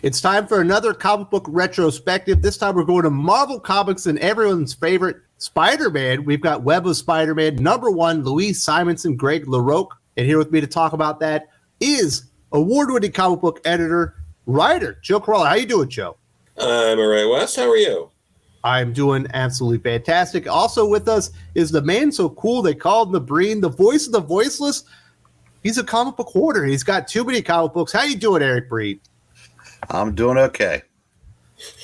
It's time for another comic book retrospective. This time we're going to Marvel Comics and everyone's favorite Spider-Man. We've got Web of Spider-Man #1, Louise Simonson, Greg LaRocque. And here with me to talk about that is award-winning comic book editor, writer, Joe Corolla. How you doing, Joe? I'm all right, Wes. How are you? I'm doing absolutely fantastic. Also with us is the man so cool they called him the Breen, the voice of the voiceless. He's a comic book hoarder. He's got too many comic books. How you doing, Eric Breen? I'm doing okay.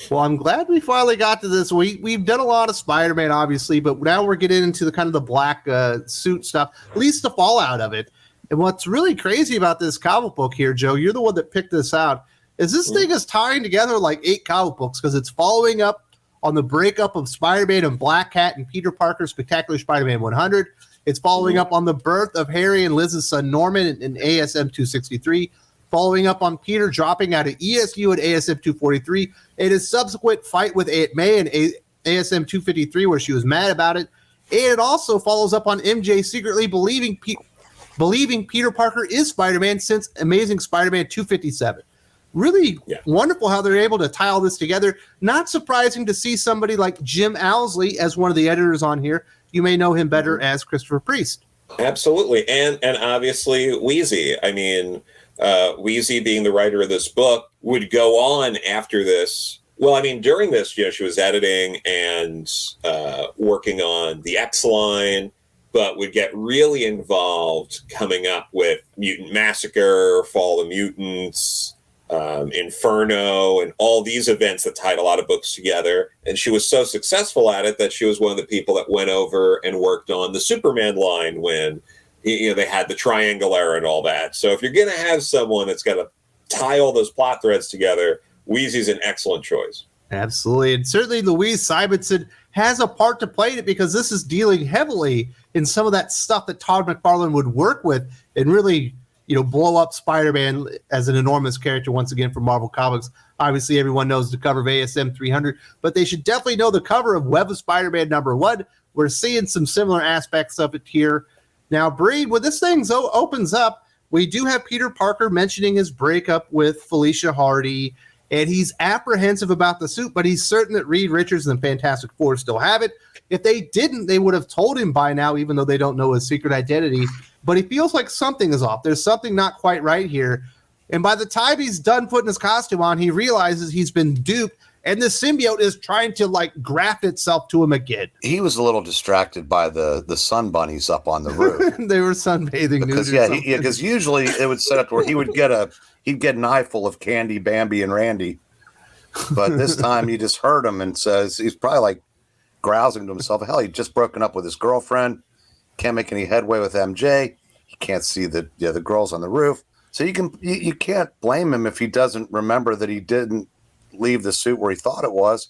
Well, I'm glad we finally got to this. We've done a lot of Spider-Man, obviously, but now we're getting into the kind of the black suit stuff, at least the fallout of it. And what's really crazy about this comic book here, Joe, you're the one that picked this out, is this thing is tying together like 8 comic books because it's following up on the breakup of Spider-Man and Black Cat and Peter Parker's Spectacular Spider-Man 100. It's following up on the birth of Harry and Liz's son Norman in ASM 263. Following up on Peter dropping out of ESU at ASM 243, and his subsequent fight with Aunt May in ASM 253, where she was mad about it. And it also follows up on MJ secretly believing Peter Parker is Spider-Man since Amazing Spider-Man 257. Really wonderful how they're able to tie all this together. Not surprising to see somebody like Jim Owsley as one of the editors on here. You may know him better as Christopher Priest. Absolutely, and obviously Wheezy. I mean, Wheezy, being the writer of this book, would go on after this. Well, I mean, during this, she was editing and working on the X line, but would get really involved coming up with Mutant Massacre, Fall of the Mutants, Inferno, and all these events that tied a lot of books together. And she was so successful at it that she was one of the people that went over and worked on the Superman line when they had the Triangle era and all that. So if you're going to have someone that's going to tie all those plot threads together, Wheezy's an excellent choice. Absolutely. And certainly Louise Simonson has a part to play in it because this is dealing heavily in some of that stuff that Todd McFarlane would work with and really, blow up Spider-Man as an enormous character once again for Marvel Comics. Obviously, everyone knows the cover of ASM 300, but they should definitely know the cover of Web of Spider-Man #1. We're seeing some similar aspects of it here. Now, Breen, when this thing opens up, we do have Peter Parker mentioning his breakup with Felicia Hardy, and he's apprehensive about the suit, but he's certain that Reed Richards and the Fantastic Four still have it. If they didn't, they would have told him by now, even though they don't know his secret identity. But he feels like something is off. There's something not quite right here. And by the time he's done putting his costume on, he realizes he's been duped, and the symbiote is trying to graft itself to him again. He was a little distracted by the sun bunnies up on the roof. They were sunbathing because because usually it would set up where he'd get an eyeful of Candy, Bambi, and Randy, but this time he just heard him and says he's probably grousing to himself. Hell, he'd just broken up with his girlfriend, can't make any headway with MJ. He can't see the girls on the roof, so you can't blame him if he doesn't remember that he didn't leave the suit where he thought it was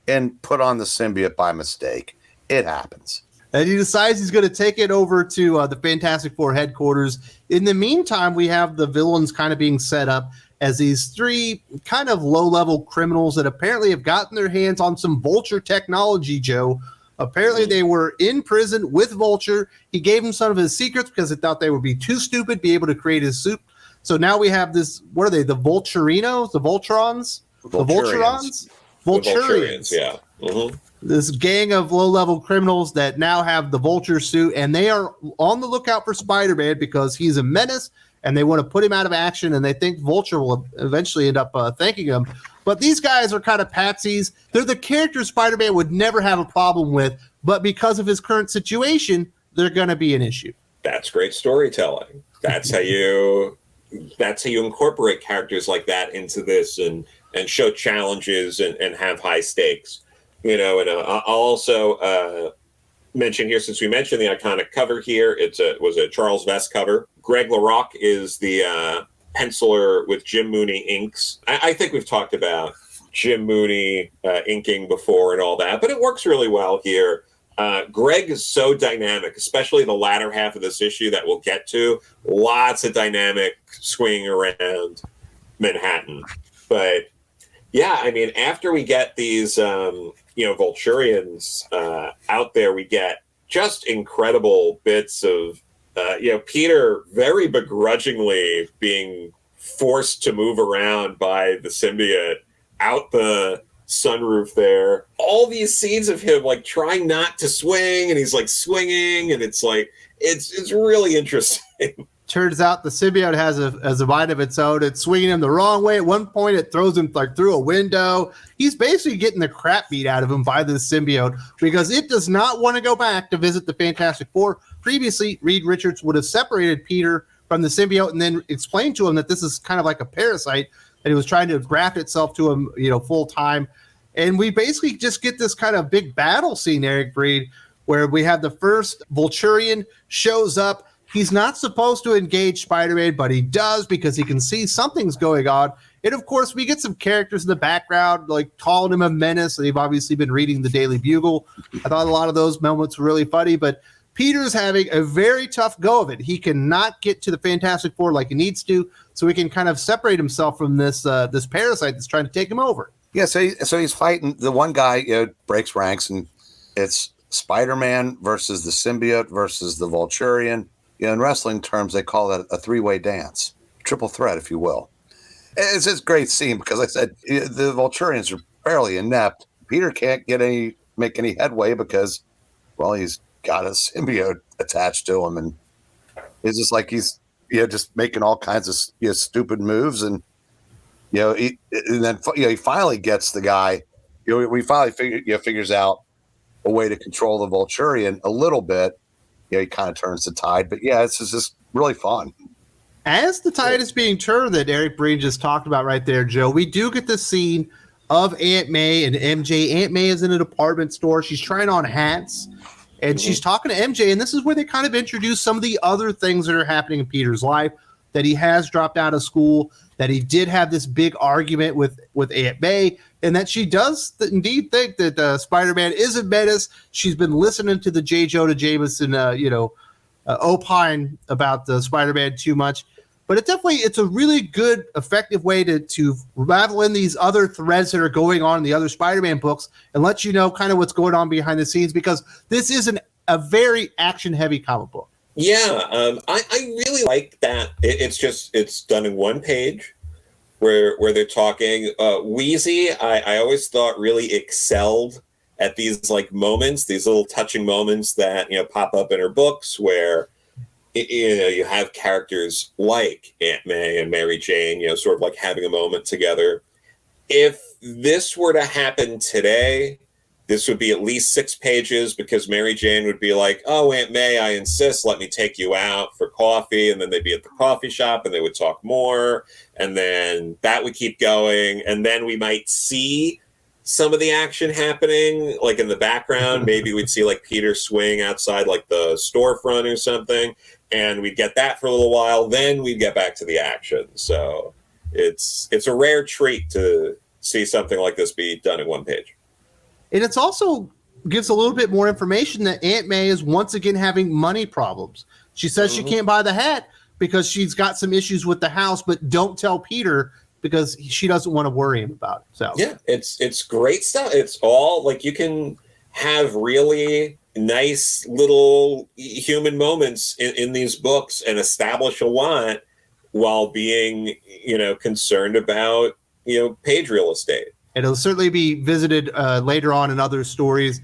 and put on the symbiote by mistake. It happens. And he decides he's going to take it over to the Fantastic Four headquarters. In the meantime, we have the villains kind of being set up as these 3 kind of low-level criminals that apparently have gotten their hands on some Vulture technology, Joe. Apparently they were in prison with Vulture. He gave them some of his secrets because he thought they would be too stupid to be able to create his suit. So now we have this, what are they, the Vulturinos? The Voltrons? The Volturons? Vulturians, yeah. Mm-hmm. This gang of low-level criminals that now have the Vulture suit, and they are on the lookout for Spider-Man because he's a menace, and they want to put him out of action, and they think Vulture will eventually end up thanking him. But these guys are kind of patsies. They're the characters Spider-Man would never have a problem with, but because of his current situation, they're going to be an issue. That's great storytelling. That's how you incorporate characters like that into this and show challenges and have high stakes. And I'll also mention here, since we mentioned the iconic cover here, it was a Charles Vess cover. Greg LaRocque is the penciler with Jim Mooney inks. I think we've talked about Jim Mooney inking before and all that, but it works really well here. Greg is so dynamic, especially the latter half of this issue that we'll get to. Lots of dynamic swinging around Manhattan. But yeah, I mean, after we get these, Vulturians out there, we get just incredible bits of, Peter very begrudgingly being forced to move around by the symbiote out the sunroof there. All these scenes of him like trying not to swing, and he's like swinging, and it's like it's really interesting. Turns out the symbiote has a mind of its own. It's swinging him the wrong way. At one point, it throws him like through a window. He's basically getting the crap beat out of him by the symbiote because it does not want to go back to visit the Fantastic Four. Previously, Reed Richards would have separated Peter from the symbiote and then explained to him that this is kind of like a parasite that he was trying to graft itself to him, full time. And we basically just get this kind of big battle scene, Eric Breed, where we have the first Vulturian shows up. He's not supposed to engage Spider-Man, but he does because he can see something's going on. And, of course, we get some characters in the background, like calling him a menace. They've obviously been reading the Daily Bugle. I thought a lot of those moments were really funny, but Peter's having a very tough go of it. He cannot get to the Fantastic Four like he needs to, so he can kind of separate himself from this parasite that's trying to take him over. Yeah, so he's fighting. The one guy breaks ranks, and it's Spider-Man versus the symbiote versus the Vulturian. In wrestling terms, they call that a three-way dance, triple threat, if you will. It's this great scene because I said the Vulturians are fairly inept. Peter can't make any headway because, well, he's got a symbiote attached to him, and it's just like he's just making all kinds of stupid moves, and and then he finally gets the guy. We finally figures out a way to control the Vulturian a little bit. He kind of turns the tide, but it's just really fun. As the tide is being turned that Eric Breen just talked about right there, Joe, we do get the scene of Aunt May and MJ. Aunt May is in a department store. She's trying on hats, and she's talking to MJ, and this is where they kind of introduce some of the other things that are happening in Peter's life, that he has dropped out of school, that he did have this big argument with Aunt May, and that she does indeed think that Spider-Man is a menace. She's been listening to the J. Jonah Jameson, opine about the Spider-Man too much. But it's a really good, effective way to ravel in these other threads that are going on in the other Spider-Man books and let you know kind of what's going on behind the scenes, because this is a very action-heavy comic book. Yeah, I really like that. It's done in one page where they're talking. Wheezy, I always thought really excelled at these like moments, these little touching moments that pop up in her books where you have characters like Aunt May and Mary Jane, sort of like having a moment together. If this were to happen today, this would be at least 6 pages because Mary Jane would be like, "Oh, Aunt May, I insist, let me take you out for coffee." And then they'd be at the coffee shop and they would talk more. And then that would keep going. And then we might see some of the action happening, like in the background. Maybe we'd see like Peter swing outside like the storefront or something. And we'd get that for a little while. Then we'd get back to the action. So it's a rare treat to see something like this be done in one page. And it's also gives a little bit more information that Aunt May is once again having money problems. She says she can't buy the hat because she's got some issues with the house, but don't tell Peter because she doesn't want to worry him about it. So yeah, it's great stuff. It's all like you can have really nice little human moments in these books and establish a lot while being, concerned about, page real estate. It'll certainly be visited later on in other stories.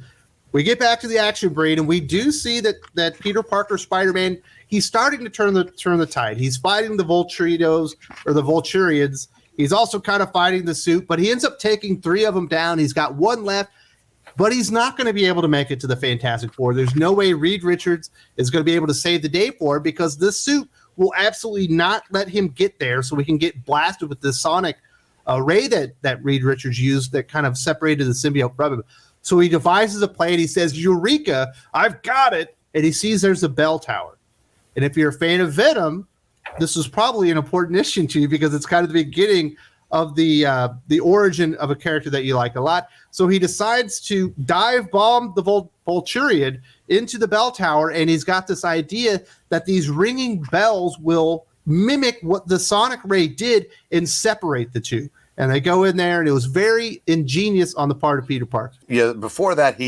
We get back to the action, Braid, and we do see that Peter Parker Spider-Man, he's starting to turn the tide. He's fighting the Vulturinos or the Vulturians. He's also kind of fighting the suit, but he ends up taking 3 of them down. He's got 1 left, but he's not going to be able to make it to the Fantastic Four. There's no way Reed Richards is going to be able to save the day for him because this suit will absolutely not let him get there, so we can get blasted with this sonic ray that Reed Richards used that kind of separated the symbiote from him. So he devises a plan. He says, "Eureka, I've got it." And he sees there's a bell tower. And if you're a fan of Venom, this is probably an important issue to you because it's kind of the beginning of the origin of a character that you like a lot. So he decides to dive bomb the Vulturian into the bell tower, and he's got this idea that these ringing bells will mimic what the sonic ray did and separate the two. And they go in there, and it was very ingenious on the part of Peter Parker. Yeah, before that,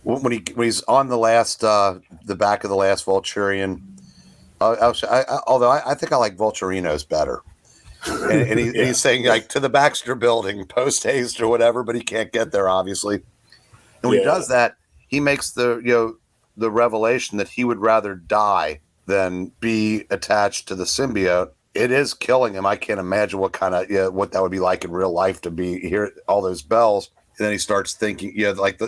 when he's on the last, the back of the last Vulturian, although I think I like Vulturinos better. and he's saying like to the Baxter Building, post haste or whatever, but he can't get there obviously. And when he does that, he makes the revelation that he would rather die than be attached to the symbiote. It is killing him. I can't imagine what what that would be like in real life to be hear all those bells. And then he starts thinking, like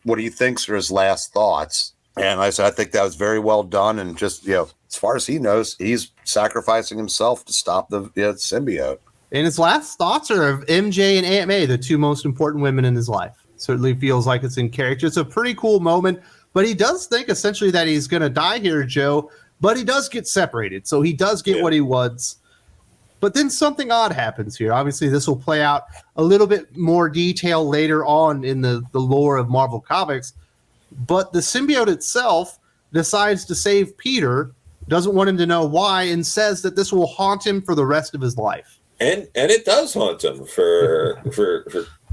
what he thinks are his last thoughts. And I think that was very well done. And just, as far as he knows, he's sacrificing himself to stop the symbiote. And his last thoughts are of MJ and Aunt May, the two most important women in his life. Certainly feels like it's in character. It's a pretty cool moment, but he does think essentially that he's going to die here, Joe, but he does get separated. So he does get what he wants. But then something odd happens here. Obviously, this will play out a little bit more detail later on in the lore of Marvel Comics. But the symbiote itself decides to save Peter, doesn't want him to know why, and says that this will haunt him for the rest of his life. And it does haunt him for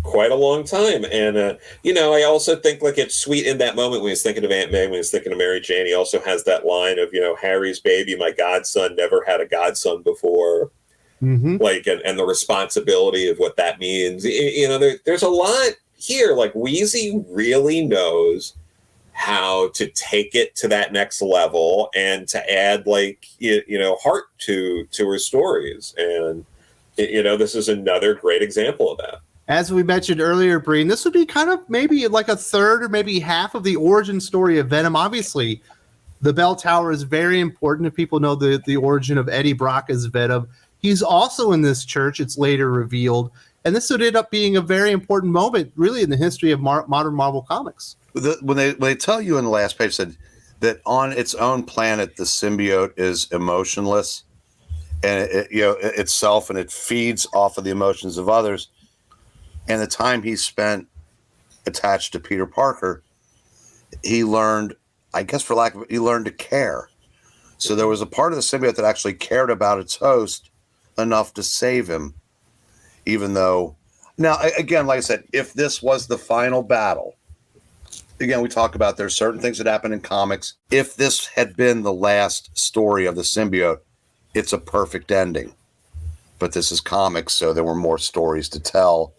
quite a long time. And, I also think like it's sweet in that moment when he's thinking of Aunt May, when he's thinking of Mary Jane, he also has that line of, Harry's baby, my godson, never had a godson before. Mm-hmm. Like, and the responsibility of what that means. There's a lot here. Like, Wheezy really knows how to take it to that next level and to add, like, heart to her stories. And, this is another great example of that. As we mentioned earlier, Breen, this would be kind of maybe like a third or maybe half of the origin story of Venom. Obviously, the Bell Tower is very important if people know the origin of Eddie Brock as Venom. He's also in this church, it's later revealed. And this would end up being a very important moment, really, in the history of modern Marvel Comics. When they tell you in the last page that on its own planet, the symbiote is emotionless and itself, and it feeds off of the emotions of others. And the time he spent attached to Peter Parker, he learned, I guess he learned to care. So there was a part of the symbiote that actually cared about its host enough to save him, even though, now, again, like I said, if this was the final battle, again, we talk about there's certain things that happen in comics. If this had been the last story of the symbiote, it's a perfect ending. But this is comics, so there were more stories to tell.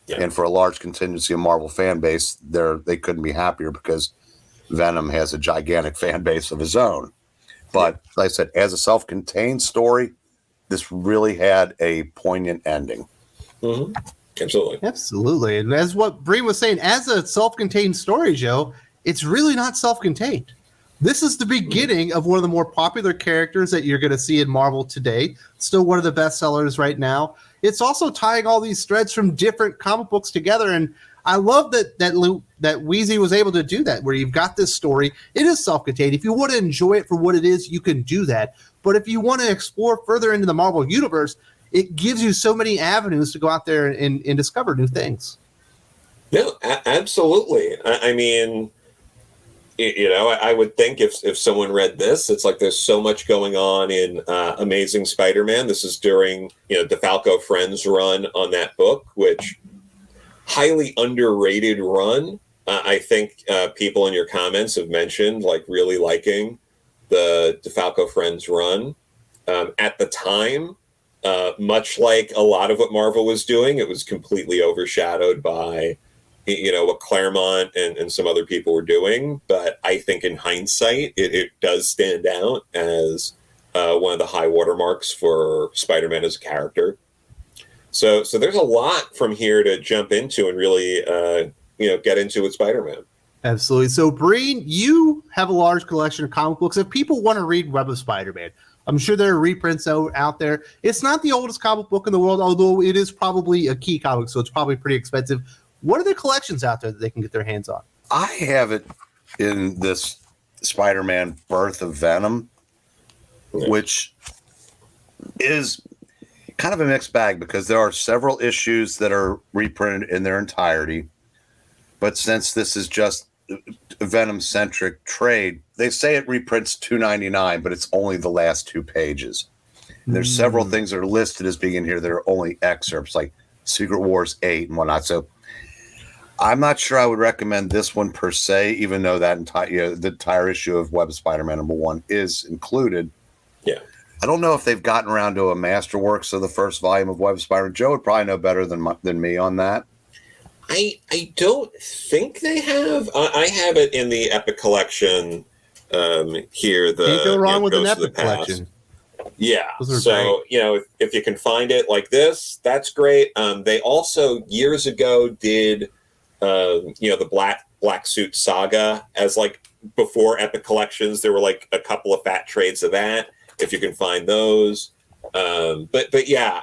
Yeah. And for a large contingency of Marvel fan base, they couldn't be happier because Venom has a gigantic fan base of his own. But like I said, as a self-contained story, this really had a poignant ending. Mm-hmm. Absolutely. And as what Breen was saying, as a self-contained story, Joe, it's really not self-contained. This is the beginning of one of the more popular characters that you're going to see in Marvel today. Still one of the best sellers right now. It's also tying all these threads from different comic books together. And I love that Wheezy was able to do that, where you've got this story. It is self-contained. If you want to enjoy it for what it is, you can do that. But if you want to explore further into the Marvel Universe, it gives you so many avenues to go out there and discover new things. No, absolutely. I mean, I would think if someone read this, it's like there's so much going on in Amazing Spider-Man. This is during, DeFalco Friends' run on that book, which highly underrated run. I think people in your comments have mentioned like really liking the DeFalco Friends run. At the time, much like a lot of what Marvel was doing, it was completely overshadowed by what Claremont and some other people were doing. But I think in hindsight, it does stand out as one of the high watermarks for Spider-Man as a character. So there's a lot from here to jump into and really, get into with Spider-Man. Absolutely. So, Breen, you have a large collection of comic books. If people want to read Web of Spider-Man, I'm sure there are reprints out there. It's not the oldest comic book in the world, although it is probably a key comic, so it's probably pretty expensive. What are the collections out there that they can get their hands on? I have it in this Spider-Man Birth of Venom, which is kind of a mixed bag because there are several issues that are reprinted in their entirety. But since this is just a Venom-centric trade, they say it reprints $2.99, but it's only the last 2 pages. And there's several things that are listed as being in here that are only excerpts, like Secret Wars 8 and whatnot. So I'm not sure I would recommend this one per se, even though that the entire issue of Web of Spider-Man #1 is included. Yeah. I don't know if they've gotten around to a masterworks of the first volume of Web of Spider-Man. Joe would probably know better than me on that. I don't think they have. I have it in the Epic Collection here. Can't go wrong with an Ghosts of the Epic Past. Collection. Yeah. Those are So, if you can find it like this, that's great. They also years ago did, the Black Suit Saga as like before Epic Collections. There were like a couple of fat trades of that, if you can find those. But yeah,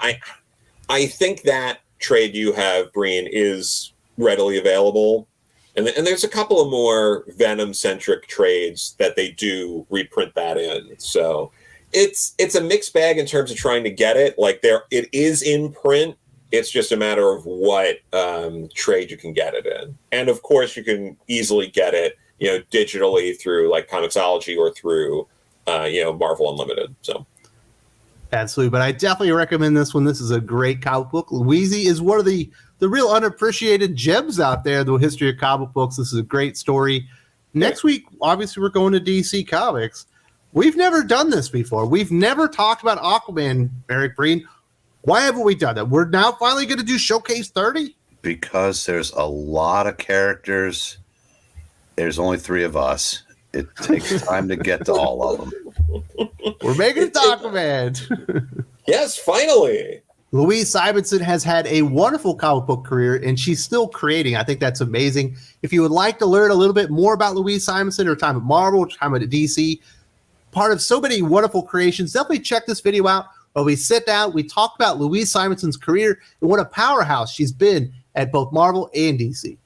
I think that trade you have, Breen, is readily available. And there's a couple of more Venom-centric trades that they do reprint that in. So it's a mixed bag in terms of trying to get it. Like it is in print. It's just a matter of what trade you can get it in. And of course, you can easily get it, digitally through like Comixology or through, Marvel Unlimited. So. Absolutely, but I definitely recommend this one. This is a great comic book. Louise is one of the real unappreciated gems out there in the history of comic books. This is a great story. Next week, obviously, we're going to DC Comics. We've never done this before. We've never talked about Aquaman, Eric Breen. Why haven't we done that? We're now finally going to do Showcase 30? Because there's a lot of characters. There's only 3 of us. It takes time to get to all of them. We're making it to Aquaman. Yes, finally. Louise Simonson has had a wonderful comic book career, and she's still creating. I think that's amazing. If you would like to learn a little bit more about Louise Simonson, her time at Marvel, her time at DC, part of so many wonderful creations, definitely check this video out where we sit down, we talk about Louise Simonson's career and what a powerhouse she's been at both Marvel and DC.